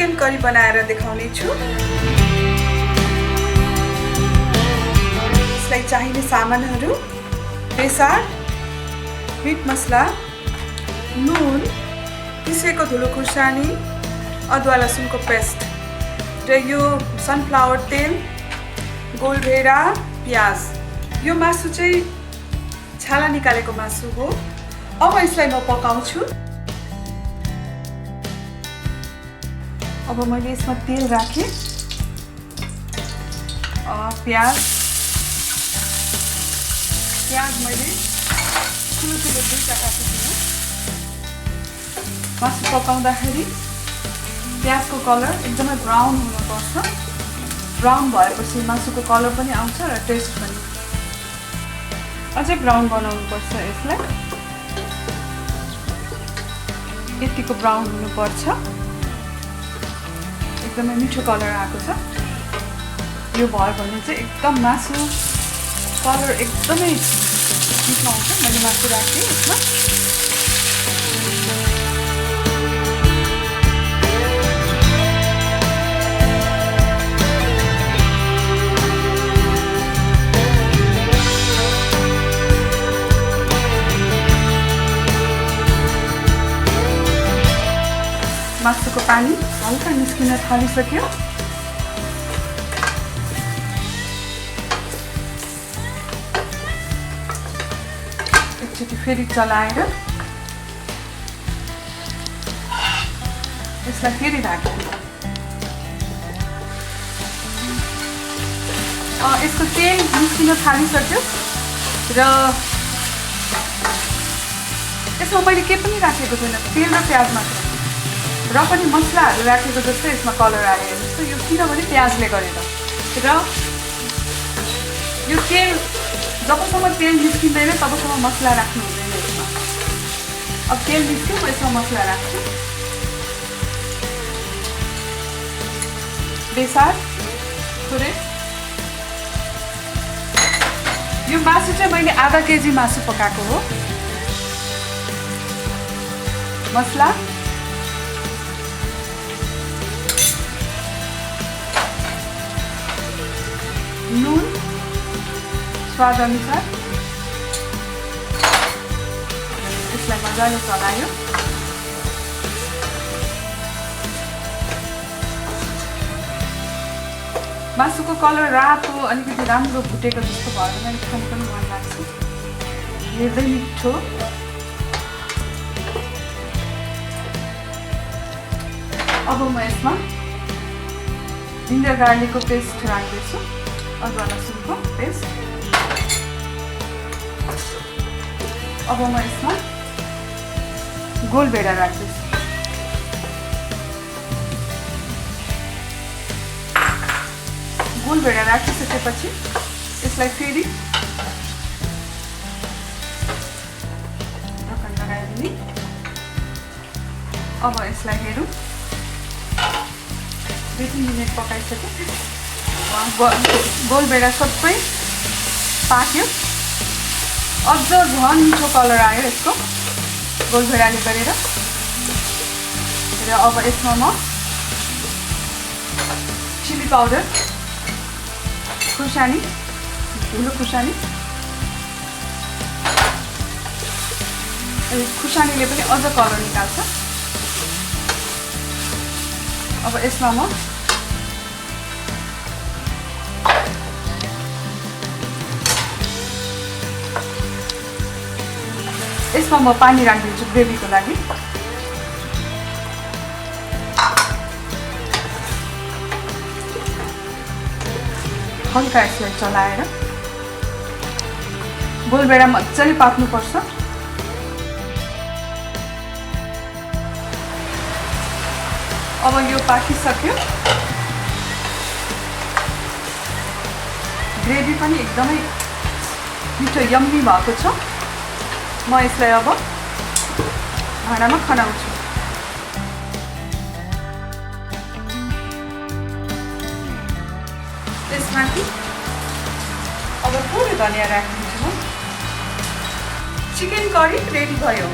Chicken curry बनाएर देखाउने छु। यसलाई चाहिने सामानहरू बेसार, मिट मसला, नुन, पिसेको धुलो खुर्सानी, अदुवा लसुनको पेस्ट र यो सनफ्लावर तेल, गोलभेडा, प्याज। यो मासु चाहिँ छाला निकालेको मासु हो। अब यसलाई म पकाउँछु। अब मैले यसमा तेल राखेँ, प्याज मैले ठुलो ठुलो दुईटा काटेको छु। मासु पकाउँदाखेरि प्याजको कलर एकदमै ब्राउन हुनुपर्छ। ब्राउन भएपछि मासुको कलर पनि आउँछ र टेस्ट पनि। अझै ब्राउन बनाउनुपर्छ यसलाई। यतिको ब्राउन हुनुपर्छ। एकदमै मिठो कलर आएको छ। यो भयो भने चाहिँ एकदम मासु कलर एकदमै मिठो आउँछ। मैले मासु राखेँ यसमा। मासुको पानी हल्का निस्किन थालिसक्यो। एकचोटि फेरि चलाएर यसलाई फेरि ढाक्छु। यसको तेल निस्किन थालिसक्यो र यसमा मैले केही पनि राखेको छैन, तेल र प्याज मात्र। र पनि मसलाहरू राखेको जस्तो यसमा कलर आयो जस्तो। यो किनभने प्याजले गरेर र यो तेल जबसम्म तेल निस्किँदैन तबसम्म मसला राख्नु हुँदैन यसमा। अब तेल निस्क्यो, म यसमा मसला राख्छु। बेसार थोरै। यो मासु चाहिँ मैले आधा केजी मासु पकाएको हो। मसला नुन स्वाद अनुसार। यसलाई मजाले चलायो। मासुको कलर रातो अलिकति राम्रो भुटेको जस्तो भयो भने खानु पनि मन लाग्छ। हेर्दै मिठो। अब म यसमा जिन्जर गार्लिकको पेस्ट राख्दैछु। अदुवा लसुनको पेस्ट। अब म यसमा गोलभेडा राख्दैछु। गोलभेडा राखिसकेपछि यसलाई फेरि ढक्कन लगाइदिने। अब यसलाई हेरौँ। 2-3 मिनट पकाइसक्यो। गोलभेडा सबै पाक्यो। अझ झन् मिठो कलर आयो यसको गोलभेडाले गरेर। र अब यसमा म चिली पाउडर, खुर्सानी, धुलो खुर्सानी। खुर्सानीले पनि अझ कलर निकाल्छ। अब यसमा म पानी राखिदिन्छु ग्रेभीको लागि। हल्का यसलाई चलाएर गोलभेडा मजाले पाक्नुपर्छ। अब यो पाकिसक्यो। ग्रेभी पनि एकदमै मिठो यम्मी भएको छ। म यसलाई अब भाँडामा खनाउँछु। त्यसमाथि अब थोरै धनिया राखिदिन्छु म। चिकन करी रेडी भयो।